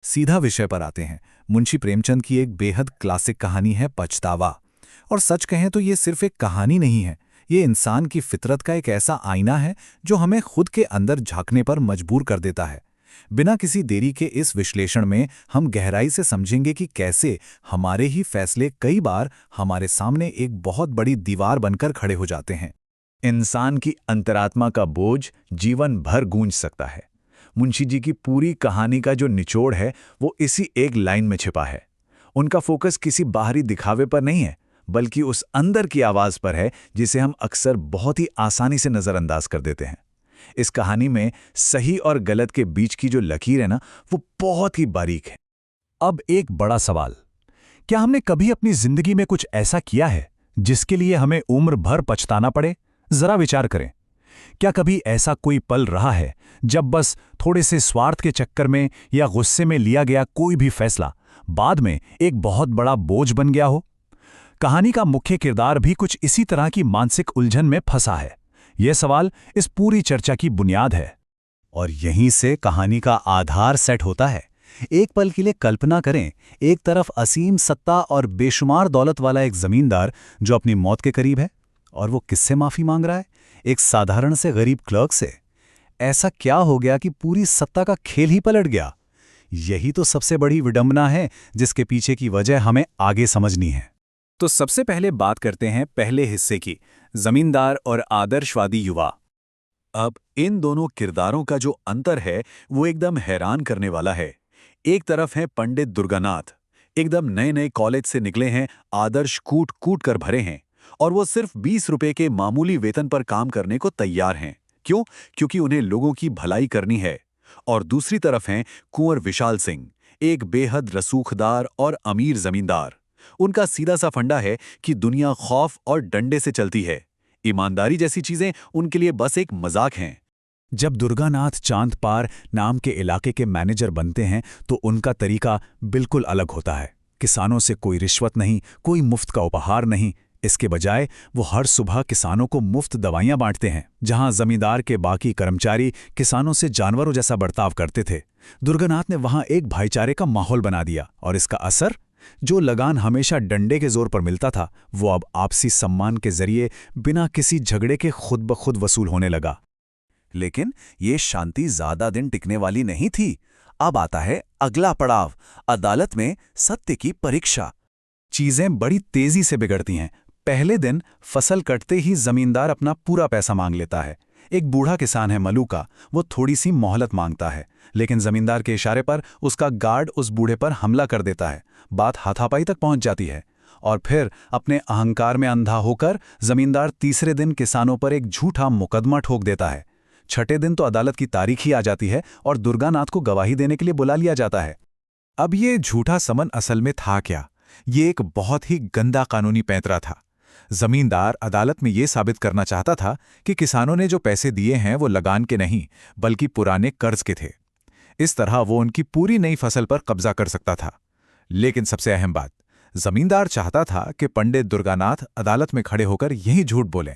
सीधा विषय पर आते हैं। मुंशी प्रेमचंद की एक बेहद क्लासिक कहानी है पछतावा। और सच कहें तो ये सिर्फ एक कहानी नहीं है, ये इंसान की फितरत का एक ऐसा आईना है जो हमें खुद के अंदर झांकने पर मजबूर कर देता है। बिना किसी देरी के इस विश्लेषण में हम गहराई से समझेंगे कि कैसे हमारे ही फैसले कई बार हमारे सामने एक बहुत बड़ी दीवार बनकर खड़े हो जाते हैं। इंसान की अंतरात्मा का बोझ जीवन भर गूंज सकता है। मुंशी जी की पूरी कहानी का जो निचोड़ है वो इसी एक लाइन में छिपा है। उनका फोकस किसी बाहरी दिखावे पर नहीं है, बल्कि उस अंदर की आवाज पर है जिसे हम अक्सर बहुत ही आसानी से नजरअंदाज कर देते हैं। इस कहानी में सही और गलत के बीच की जो लकीर है ना, वो बहुत ही बारीक है। अब एक बड़ा सवाल, क्या हमने कभी अपनी जिंदगी में कुछ ऐसा किया है जिसके लिए हमें उम्र भर पछताना पड़े? जरा विचार करें। क्या कभी ऐसा कोई पल रहा है जब बस थोड़े से स्वार्थ के चक्कर में या गुस्से में लिया गया कोई भी फैसला बाद में एक बहुत बड़ा बोझ बन गया हो? कहानी का मुख्य किरदार भी कुछ इसी तरह की मानसिक उलझन में फंसा है। यह सवाल इस पूरी चर्चा की बुनियाद है। और यहीं से कहानी का आधार सेट होता है। एक पल के लिए कल्पना करें, एक तरफ असीम सत्ता और बेशुमार दौलत वाला एक जमींदार जो अपनी मौत के करीब है, और वो किससे माफी मांग रहा है? एक साधारण से गरीब क्लर्क से। ऐसा क्या हो गया कि पूरी सत्ता का खेल ही पलट गया? यही तो सबसे बड़ी विडंबना है जिसके पीछे की वजह हमें आगे समझनी है। तो सबसे पहले बात करते हैं पहले हिस्से की, जमींदार और आदर्शवादी युवा। अब इन दोनों किरदारों का जो अंतर है वो एकदम हैरान करने वाला है। एक तरफ है पंडित दुर्गानाथ, एकदम नए नए कॉलेज से निकले हैं, आदर्श कूट कूट कर भरे हैं, और वो सिर्फ 20 रुपए के मामूली वेतन पर काम करने को तैयार हैं। क्यों? क्योंकि उन्हें लोगों की भलाई करनी है। और दूसरी तरफ हैं कुंवर विशाल सिंह, एक बेहद रसूखदार और अमीर जमींदार। उनका सीधा सा फंडा है कि दुनिया खौफ और डंडे से चलती है। ईमानदारी जैसी चीजें उनके लिए बस एक मजाक हैं। जब दुर्गानाथ चांदपार नाम के इलाके के मैनेजर बनते हैं तो उनका तरीका बिल्कुल अलग होता है। किसानों से कोई रिश्वत नहीं, कोई मुफ्त का उपहार नहीं। इसके बजाय वो हर सुबह किसानों को मुफ्त दवाइयां बांटते हैं। जहां जमींदार के बाकी कर्मचारी किसानों से जानवरों जैसा बर्ताव करते थे, दुर्गानाथ ने वहां एक भाईचारे का माहौल बना दिया। और इसका असर, जो लगान हमेशा डंडे के जोर पर मिलता था, वो अब आपसी सम्मान के जरिए बिना किसी झगड़े के खुद ब खुद वसूल होने लगा। लेकिन ये शांति ज्यादा दिन टिकने वाली नहीं थी। अब आता है अगला पड़ाव, अदालत में सत्य की परीक्षा। चीजें बड़ी तेजी से बिगड़ती हैं। पहले दिन फसल कटते ही जमींदार अपना पूरा पैसा मांग लेता है। एक बूढ़ा किसान है मलूका, वो थोड़ी सी मोहलत मांगता है, लेकिन जमींदार के इशारे पर उसका गार्ड उस बूढ़े पर हमला कर देता है। बात हाथापाई तक पहुंच जाती है। और फिर अपने अहंकार में अंधा होकर जमींदार तीसरे दिन किसानों पर एक झूठा मुकदमा ठोक देता है। छठे दिन तो अदालत की तारीख ही आ जाती है और दुर्गानाथ को गवाही देने के लिए बुला लिया जाता है। अब ये झूठा समन असल में था क्या? ये एक बहुत ही गंदा कानूनी पैंतरा था। जमींदार अदालत में ये साबित करना चाहता था कि किसानों ने जो पैसे दिए हैं वो लगान के नहीं, बल्कि पुराने कर्ज के थे। इस तरह वो उनकी पूरी नई फसल पर कब्जा कर सकता था। लेकिन सबसे अहम बात, जमींदार चाहता था कि पंडित दुर्गानाथ अदालत में खड़े होकर यही झूठ बोलें।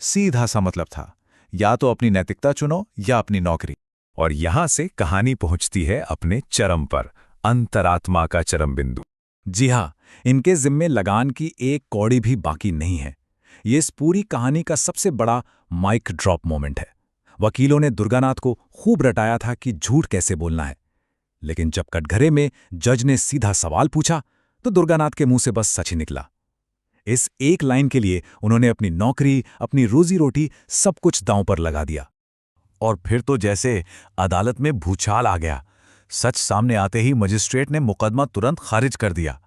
सीधा सा मतलब था, या तो अपनी नैतिकता चुनो या अपनी नौकरी। और यहां से कहानी पहुंचती है अपने चरम पर, अंतरात्मा का चरम बिंदु। जी हां, इनके जिम्मे लगान की एक कौड़ी भी बाकी नहीं है। ये इस पूरी कहानी का सबसे बड़ा माइक ड्रॉप मोमेंट है। वकीलों ने दुर्गानाथ को खूब रटाया था कि झूठ कैसे बोलना है, लेकिन जब कटघरे में जज ने सीधा सवाल पूछा तो दुर्गानाथ के मुंह से बस सच ही निकला। इस एक लाइन के लिए उन्होंने अपनी नौकरी, अपनी रोजी रोटी, सब कुछ दांव पर लगा दिया। और फिर तो जैसे अदालत में भूचाल आ गया। सच सामने आते ही मजिस्ट्रेट ने मुकदमा तुरंत खारिज कर दिया।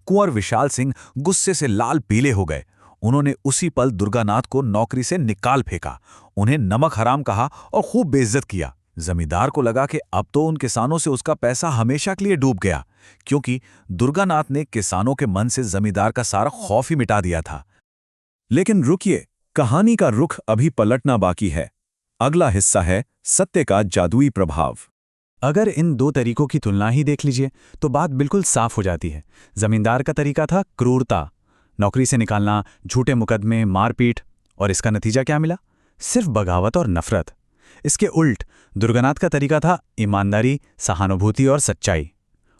कुंवर विशाल सिंह गुस्से से लाल पीले हो गए। उन्होंने उसी पल दुर्गानाथ को नौकरी से निकाल फेंका, उन्हें नमक हराम कहा और खूब बेइज्जत किया। जमींदार को लगा कि अब तो उन किसानों से उसका पैसा हमेशा के लिए डूब गया, क्योंकि दुर्गानाथ ने किसानों के मन से जमींदार का सारा खौफ ही मिटा दिया था। लेकिन रुकिए, कहानी का रुख अभी पलटना बाकी है। अगला हिस्सा है सत्य का जादुई प्रभाव। अगर इन दो तरीकों की तुलना ही देख लीजिए तो बात बिल्कुल साफ हो जाती है। जमींदार का तरीका था क्रूरता, नौकरी से निकालना, झूठे मुकदमे, मारपीट, और इसका नतीजा क्या मिला? सिर्फ बगावत और नफरत। इसके उल्ट दुर्गानाथ का तरीका था ईमानदारी, सहानुभूति और सच्चाई।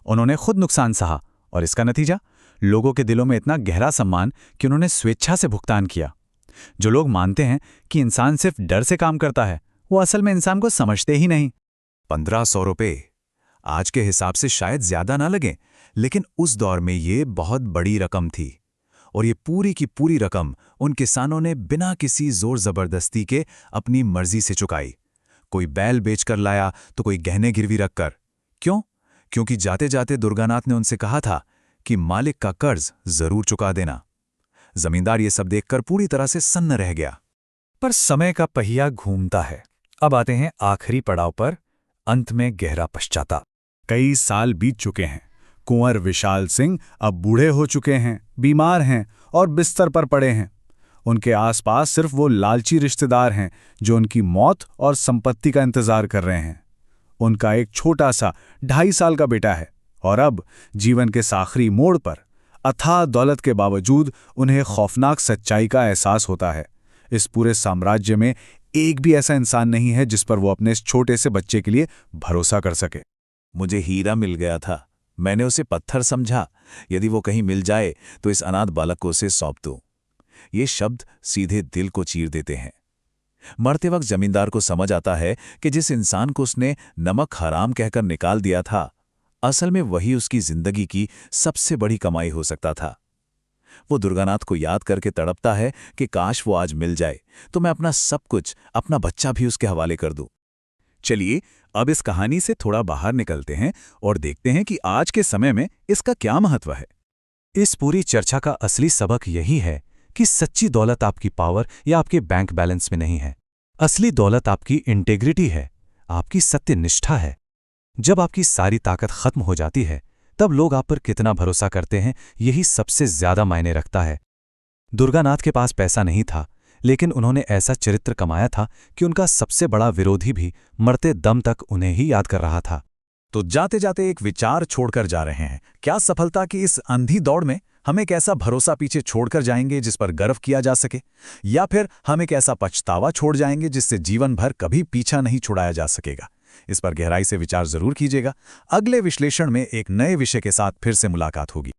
उन्होंने खुद नुकसान सहा और इसका नतीजा लोगों के दिलों में इतना गहरा सम्मान कि उन्होंने स्वेच्छा से भुगतान किया। जो लोग मानते हैं कि इंसान सिर्फ डर से काम करता है, वो असल में इंसान को समझते ही नहीं। 1500 रुपये आज के हिसाब से शायद ज्यादा ना लगे, लेकिन उस दौर में ये बहुत बड़ी रकम थी। और ये पूरी की पूरी रकम उन किसानों ने बिना किसी जोर जबरदस्ती के अपनी मर्जी से चुकाई। कोई बैल बेचकर लाया तो कोई गहने गिरवी रखकर। क्यों? क्योंकि जाते जाते दुर्गानाथ ने उनसे कहा था कि मालिक का कर्ज जरूर चुका देना। जमींदार ये सब देखकर पूरी तरह से सन्न रह गया। पर समय का पहिया घूमता है। अब आते हैं आखिरी पड़ाव पर, अंत में गहरा पश्चाताप। कई साल बीत चुके हैं। कुंवर विशाल सिंह अब बूढ़े हो चुके हैं, बीमार हैं और बिस्तर पर पड़े हैं। उनके आसपास सिर्फ वो लालची रिश्तेदार हैं जो उनकी मौत और संपत्ति का इंतजार कर रहे हैं। उनका एक छोटा सा 2.5 साल का बेटा है और अब जीवन के आखिरी मोड़ पर अथाह दौलत के बावजूद उन्हें खौफनाक सच्चाई का एहसास होता है। इस पूरे साम्राज्य में एक भी ऐसा इंसान नहीं है जिस पर वो अपने इस छोटे से बच्चे के लिए भरोसा कर सके। मुझे हीरा मिल गया था, मैंने उसे पत्थर समझा। यदि वो कहीं मिल जाए तो इस अनाथ बालक को उसे सौंप दो। ये शब्द सीधे दिल को चीर देते हैं। मरते वक्त जमींदार को समझ आता है कि जिस इंसान को उसने नमक हराम कहकर निकाल दिया था, असल में वही उसकी जिंदगी की सबसे बड़ी कमाई हो सकता था। वो दुर्गानाथ को याद करके तड़पता है कि काश वो आज मिल जाए तो मैं अपना सब कुछ, अपना बच्चा भी उसके हवाले कर दूं। चलिए अब इस कहानी से थोड़ा बाहर निकलते हैं और देखते हैं कि आज के समय में इसका क्या महत्व है। इस पूरी चर्चा का असली सबक यही है कि सच्ची दौलत आपकी पावर या आपके बैंक बैलेंस में नहीं है। असली दौलत आपकी इंटेग्रिटी है, आपकी सत्यनिष्ठा है। जब आपकी सारी ताकत खत्म हो जाती है, तब लोग आप पर कितना भरोसा करते हैं, यही सबसे ज्यादा मायने रखता है। दुर्गानाथ के पास पैसा नहीं था, लेकिन उन्होंने ऐसा चरित्र कमाया था कि उनका सबसे बड़ा विरोधी भी मरते दम तक उन्हें ही याद कर रहा था। तो जाते जाते एक विचार छोड़कर जा रहे हैं। क्या सफलता की इस अंधी दौड़ में हम एक ऐसा भरोसा पीछे छोड़कर जाएंगे जिस पर गर्व किया जा सके, या फिर हम एक ऐसा पछतावा छोड़ जाएंगे जिससे जीवन भर कभी पीछा नहीं छुड़ाया जा सकेगा? इस पर गहराई से विचार जरूर कीजिएगा। अगले विश्लेषण में एक नए विषय के साथ फिर से मुलाकात होगी।